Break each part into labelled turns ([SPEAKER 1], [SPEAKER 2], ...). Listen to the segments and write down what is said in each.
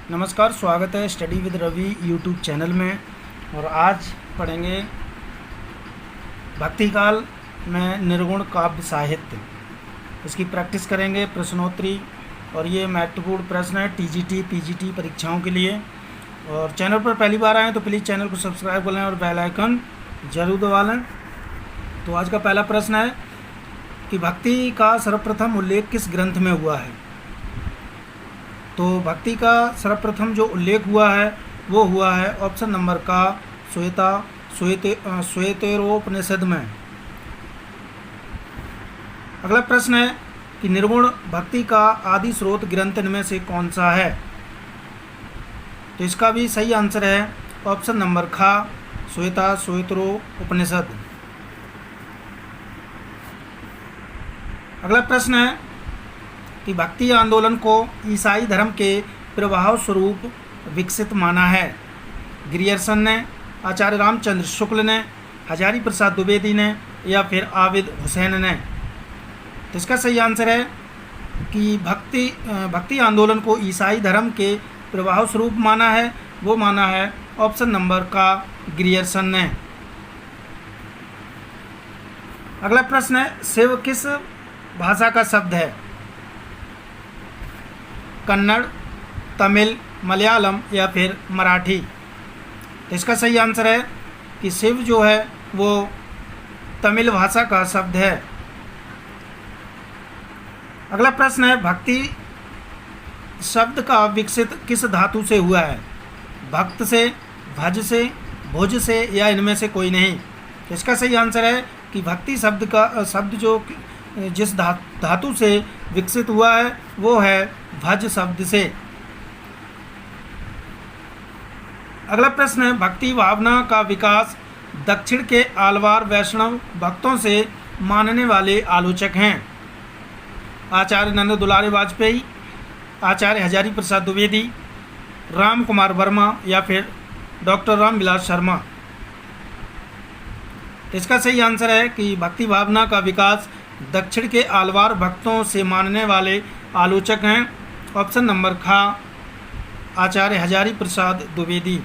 [SPEAKER 1] नमस्कार, स्वागत है study with Ravi YouTube channel में। और आज पढ़ेंगे भक्ति काल में निर्गुण काव्य साहित्य। इसकी प्रैक्टिस करेंगे, प्रश्नोत्तरी, और ये महत्वपूर्ण प्रश्न है टीजीटी पीजीटी परीक्षाओं के लिए। और चैनल पर पहली बार आएँ तो प्लीज़ चैनल को सब्सक्राइब कर लें और बेल आइकन जरूर दबा लें। तो आज का पहला प्रश्न है कि भक्ति का सर्वप्रथम उल्लेख किस ग्रंथ में हुआ है। तो भक्ति का सर्वप्रथम जो उल्लेख हुआ है वो हुआ है ऑप्शन नंबर का श्वेतेरोपनिषद में। अगला प्रश्न है कि निर्गुण भक्ति का आदि स्रोत ग्रंथ इनमें से कौन सा है। तो इसका भी सही आंसर है ऑप्शन नंबर खा श्वेतेरोपनिषद। अगला प्रश्न है कि भक्ति आंदोलन को ईसाई धर्म के प्रभाव स्वरूप विकसित माना है। ग्रियर्सन ने, आचार्य रामचंद्र शुक्ल ने, हजारी प्रसाद द्विवेदी ने, या फिर आबिद हुसैन ने। तो इसका सही आंसर है कि भक्ति आंदोलन को ईसाई धर्म के प्रभाव स्वरूप माना है, वो माना है ऑप्शन नंबर का ग्रियर्सन ने। अगला प्रश्न है शिव किस भाषा का शब्द है। कन्नड़, तमिल, मलयालम, या फिर मराठी। तो इसका सही आंसर है कि शिव जो है वो तमिल भाषा का शब्द है। अगला प्रश्न है भक्ति शब्द का विकसित किस धातु से हुआ है। भक्त से, भज से, भुज से, या इनमें से कोई नहीं। तो इसका सही आंसर है कि भक्ति शब्द जो जिस धातु से विकसित हुआ है वो है भज शब्द से। अगला प्रश्न है भक्ति भावना का विकास दक्षिण के आलवार वैष्णव भक्तों से मानने वाले आलोचक हैं। आचार्य नंद दुलारे वाजपेयी, आचार्य हजारी प्रसाद द्विवेदी, राम कुमार वर्मा, या फिर डॉक्टर रामविलास शर्मा। तो इसका सही आंसर है कि भक्ति भावना का विकास दक्षिण के आलवार भक्तों से मानने वाले आलोचक हैं ऑप्शन नंबर खा आचार्य हजारी प्रसाद द्विवेदी।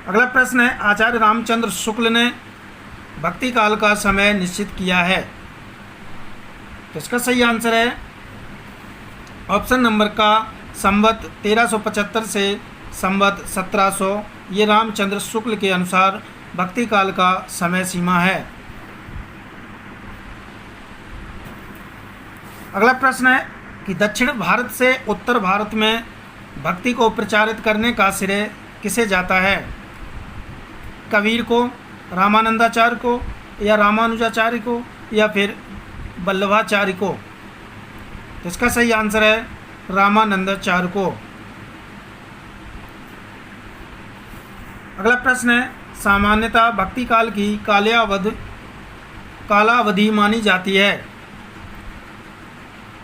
[SPEAKER 1] अगला प्रश्न है आचार्य रामचंद्र शुक्ल ने भक्ति काल का समय निश्चित किया है। तो इसका सही आंसर है ऑप्शन नंबर का संवत 1375 से संवत 1700। ये रामचंद्र शुक्ल के अनुसार भक्ति काल का समय सीमा है। अगला प्रश्न है कि दक्षिण भारत से उत्तर भारत में भक्ति को प्रचारित करने का श्रेय किसे जाता है। कबीर को, रामानंदाचार्य को, या रामानुजाचार्य को, या फिर वल्लभाचार्य को। तो इसका सही आंसर है रामानंदाचार्य को। अगला प्रश्न है सामान्यतः भक्ति काल की कालावधि मानी जाती है।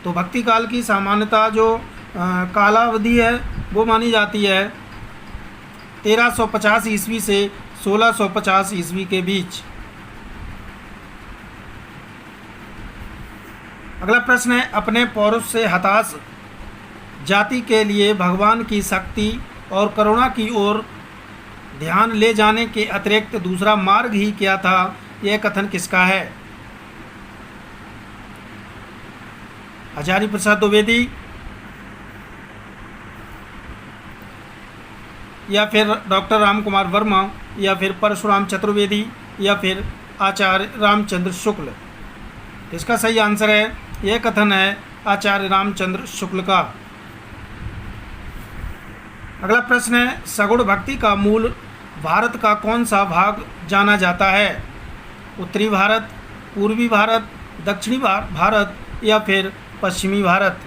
[SPEAKER 1] तो भक्ति काल की सामान्यतः जो कालावधि है वो मानी जाती है 1350 ईस्वी से 1650 ईस्वी के बीच। अगला प्रश्न है अपने पौरुष से हताश जाति के लिए भगवान की शक्ति और करुणा की ओर ध्यान ले जाने के अतिरिक्त दूसरा मार्ग ही क्या था। यह कथन किसका है। हजारी प्रसाद द्विवेदी, या फिर डॉक्टर राम कुमार वर्मा, या फिर परशुराम चतुर्वेदी, या फिर आचार्य रामचंद्र शुक्ल। तो इसका सही आंसर है यह कथन है आचार्य रामचंद्र शुक्ल का। अगला प्रश्न है सगुण भक्ति का मूल भारत का कौन सा भाग जाना जाता है। उत्तरी भारत, पूर्वी भारत, दक्षिणी भारत, या फिर पश्चिमी भारत।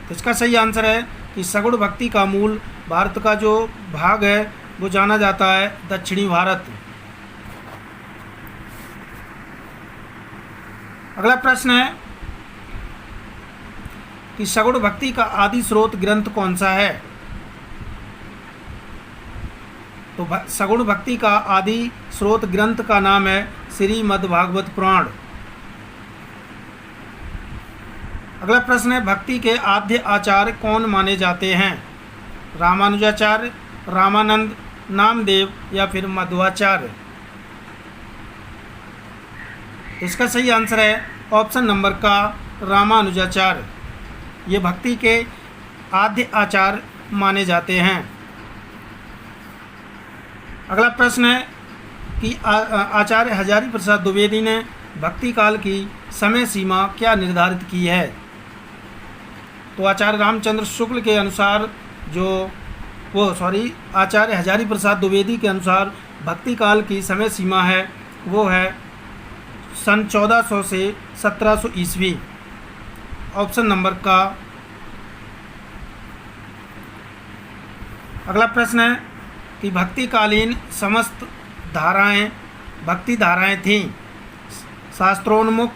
[SPEAKER 1] तो इसका सही आंसर है कि सगुण भक्ति का मूल भारत का जो भाग है वो जाना जाता है दक्षिणी भारत। अगला प्रश्न है कि सगुण भक्ति का आदि स्रोत ग्रंथ कौन सा है। तो सगुण भक्ति का आदि स्रोत ग्रंथ का नाम है श्रीमद् भागवत पुराण। अगला प्रश्न है, भक्ति के आद्य आचार्य कौन माने जाते हैं? रामानुजाचार्य, रामानंद, नामदेव या फिर मध्वाचार्य? इसका सही आंसर है ऑप्शन नंबर का रामानुजाचार्य। ये भक्ति के आद्य आचार्य माने जाते हैं। अगला प्रश्न है कि आचार्य हजारी प्रसाद द्विवेदी ने भक्ति काल की समय सीमा क्या निर्धारित की है? तो आचार्य रामचंद्र शुक्ल के अनुसार आचार्य हजारी प्रसाद द्विवेदी के अनुसार भक्ति काल की समय सीमा है वो है सन 1400 से 1700 ईस्वी। ऑप्शन नंबर का। अगला प्रश्न है कि भक्तिकालीन समस्त धाराएं भक्ति धाराएं थीं, शास्त्रोन्मुख,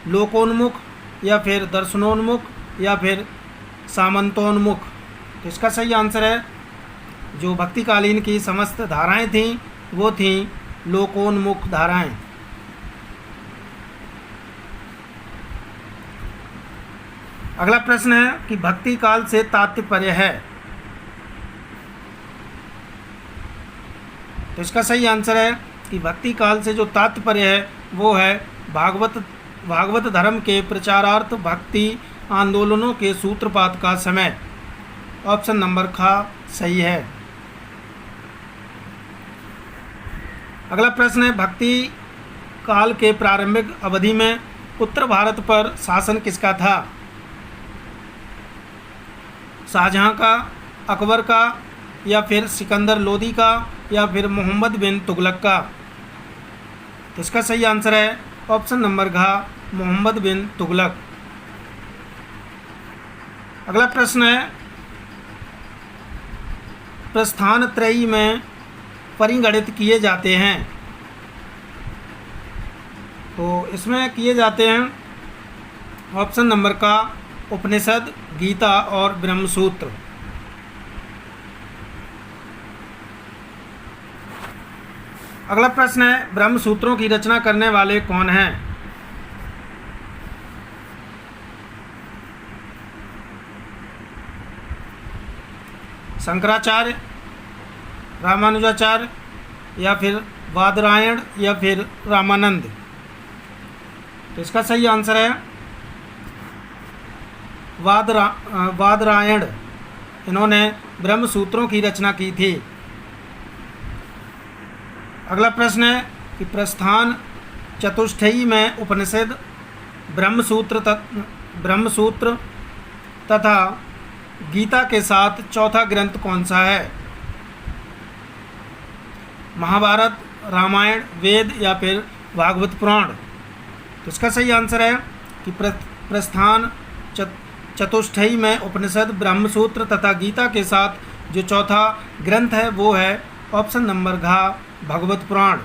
[SPEAKER 1] लोकोन्मुख या फिर दर्शनोन्मुख या फिर सामंतोन्मुख? तो इसका सही आंसर है जो भक्तिकालीन की समस्त धाराएं थीं वो थीं लोकोन्मुख धाराएं। अगला प्रश्न है कि भक्ति काल से तात्पर्य है। तो इसका सही आंसर है कि भक्ति काल से जो तात्पर्य है वो है भागवत धर्म के प्रचारार्थ भक्ति आंदोलनों के सूत्रपात का समय। ऑप्शन नंबर का सही है। अगला प्रश्न है, भक्ति काल के प्रारंभिक अवधि में उत्तर भारत पर शासन किसका था? शाहजहां का, अकबर का या फिर सिकंदर लोदी का या फिर मोहम्मद बिन तुगलक का? तो इसका सही आंसर है ऑप्शन नंबर घ मोहम्मद बिन तुगलक। अगला प्रश्न है, प्रस्थान त्रयी में परिगणित किए जाते हैं। तो इसमें किए जाते हैं ऑप्शन नंबर का उपनिषद, गीता और ब्रह्मसूत्र। अगला प्रश्न है, ब्रह्मसूत्रों की रचना करने वाले कौन हैं? शंकराचार्य, रामानुजाचार्य या फिर बादरायण या फिर रामानंद? तो इसका सही आंसर है बादरायण। इन्होंने ब्रह्मसूत्रों की रचना की थी। अगला प्रश्न है कि प्रस्थान चतुष्टयी में उपनिषद, ब्रह्मसूत्र तथा गीता के साथ चौथा ग्रंथ कौन सा है? महाभारत, रामायण, वेद या फिर भागवत पुराण? तो इसका सही आंसर है कि प्रस्थान चतुष्टयी में उपनिषद, ब्रह्मसूत्र तथा गीता के साथ जो चौथा ग्रंथ है वो है ऑप्शन नंबर घ भगवत पुराण।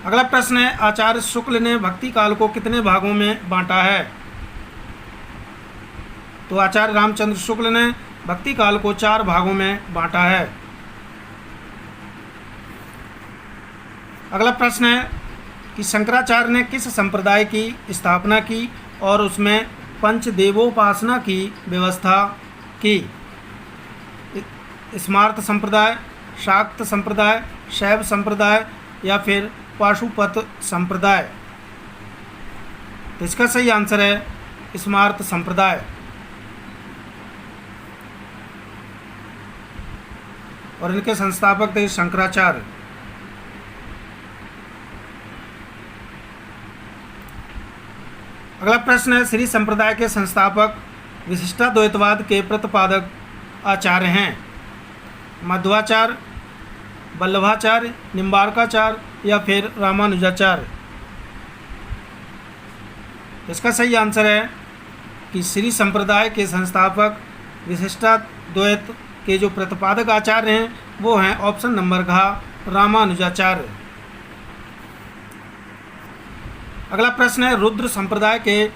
[SPEAKER 1] अगला प्रश्न है, आचार्य शुक्ल ने भक्ति काल को कितने भागों में बांटा है? तो आचार्य रामचंद्र शुक्ल ने भक्ति काल को 4 भागों में बांटा है। अगला प्रश्न है कि शंकराचार्य ने किस संप्रदाय की स्थापना की और उसमें पंचदेवोपासना की व्यवस्था की? स्मार्त संप्रदाय, शाक्त संप्रदाय, शैव संप्रदाय या फिर पाशुपत संप्रदाय? तो इसका सही आंसर है स्मार्त संप्रदाय। और इनके संस्थापक थे शंकराचार्य। अगला प्रश्न है, श्री संप्रदाय के संस्थापक विशिष्टाद्वैतवाद के प्रतिपादक आचार्य हैं? मध्वाचार्य, वल्लभाचार्य, निम्बार्काचार्य या फिर रामानुजाचार्य? इसका सही आंसर है कि श्री संप्रदाय के संस्थापक विशिष्टाद्वैत के जो प्रतिपादक आचार्य हैं वो हैं ऑप्शन नंबर घ रामानुजाचार्य। अगला प्रश्न है, रुद्र संप्रदाय के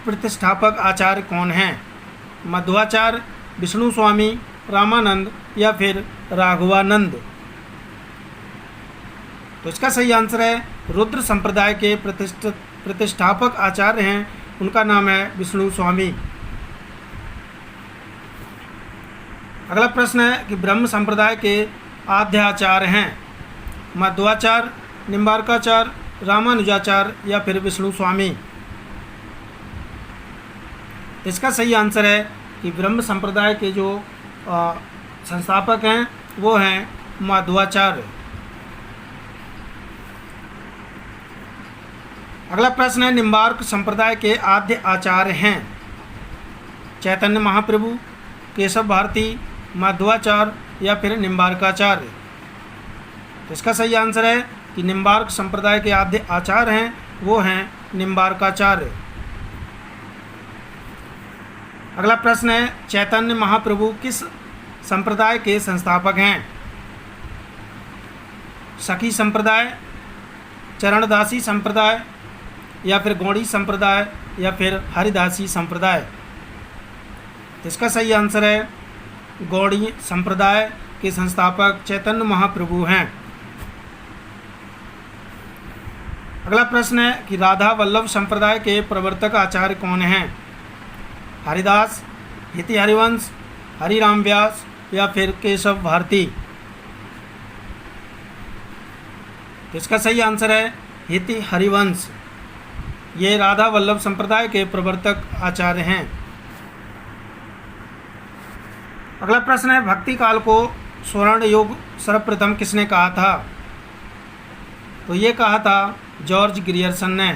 [SPEAKER 1] प्रतिष्ठापक आचार्य कौन हैं? मध्वाचार्य, विष्णु स्वामी, रामानंद या फिर राघवानंद? तो इसका सही आंसर है रुद्र संप्रदाय के प्रतिष्ठापक आचार्य हैं, उनका नाम है विष्णु स्वामी। अगला प्रश्न है कि ब्रह्म संप्रदाय के आद्य आचार्य हैं मध्वाचार्य, निम्बार्काचार्य, रामानुजाचार्य या फिर विष्णु स्वामी। इसका सही आंसर है कि ब्रह्म संप्रदाय के जो संस्थापक हैं वो हैं मध्वाचार्य। अगला प्रश्न है निम्बार्क संप्रदाय के आद्य आचार्य हैं चैतन्य महाप्रभु, केशव भारती, मध्वाचार्य या फिर निम्बार्काचार्य। तो इसका सही आंसर है कि निम्बार्क संप्रदाय के आद्य आचार्य हैं वो हैं निम्बार्काचार्य। अगला प्रश्न है चैतन्य महाप्रभु किस संप्रदाय के संस्थापक हैं? सखी संप्रदाय, चरणदासी संप्रदाय या फिर गौड़ी संप्रदाय या फिर हरिदासी संप्रदाय। इसका सही आंसर है गौड़ी संप्रदाय के संस्थापक चैतन्य महाप्रभु हैं। अगला प्रश्न है कि राधा वल्लभ संप्रदाय के प्रवर्तक आचार्य कौन हैं? हरिदास, हिति हरिवंश, हरिराम व्यास या फिर केशव भारती। तो इसका सही आंसर है हिति हरिवंश। ये राधा वल्लभ संप्रदाय के प्रवर्तक आचार्य हैं। अगला प्रश्न है भक्ति काल को स्वर्ण युग सर्वप्रथम किसने कहा था? तो ये कहा था जॉर्ज ग्रियर्सन ने।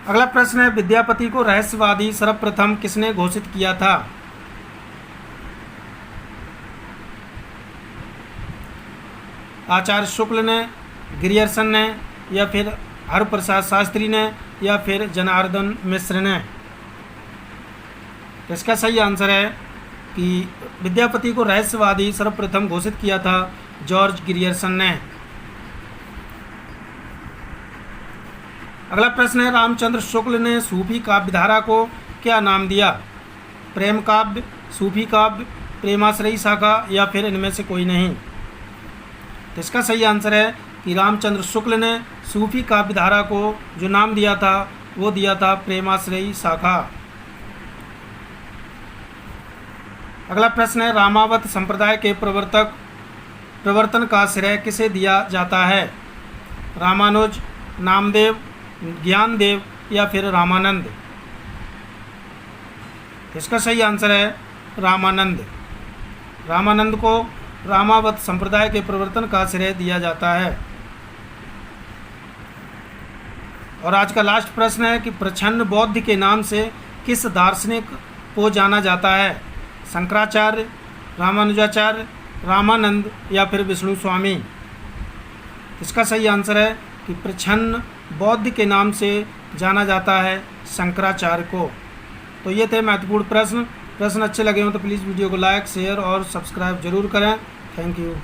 [SPEAKER 1] अगला प्रश्न है विद्यापति को रहस्यवादी सर्वप्रथम किसने घोषित किया था? आचार्य शुक्ल ने, ग्रियर्सन ने या फिर हरप्रसाद शास्त्री ने या फिर जनार्दन मिश्र ने। तो इसका सही आंसर है कि विद्यापति को रहस्यवादी सर्वप्रथम घोषित किया था जॉर्ज ग्रियर्सन ने। अगला प्रश्न है रामचंद्र शुक्ल ने सूफी काव्यधारा को क्या नाम दिया? प्रेम काव्य, सूफी काव्य, प्रेमाश्रयी शाखा या फिर इनमें से कोई नहीं। तो इसका सही आंसर है कि रामचंद्र शुक्ल ने सूफी काव्यधारा को जो नाम दिया था वो दिया था प्रेमाश्रयी शाखा। अगला प्रश्न है रामावत संप्रदाय के प्रवर्तन का श्रेय किसे दिया जाता है? रामानुज, नामदेव, ज्ञानदेव या फिर रामानंद। इसका सही आंसर है रामानंद। रामानंद को रामावत संप्रदाय के प्रवर्तन का श्रेय दिया जाता है। और आज का लास्ट प्रश्न है कि प्रच्छन्न बौद्ध के नाम से किस दार्शनिक को जाना जाता है? शंकराचार्य, रामानुजाचार्य, रामानंद या फिर विष्णु स्वामी। इसका सही आंसर है कि प्रच्छन्न बौद्ध के नाम से जाना जाता है शंकराचार्य को। तो ये थे महत्वपूर्ण प्रश्न अच्छे लगे हो तो प्लीज़ वीडियो को लाइक, शेयर और सब्सक्राइब जरूर करें। Thank you.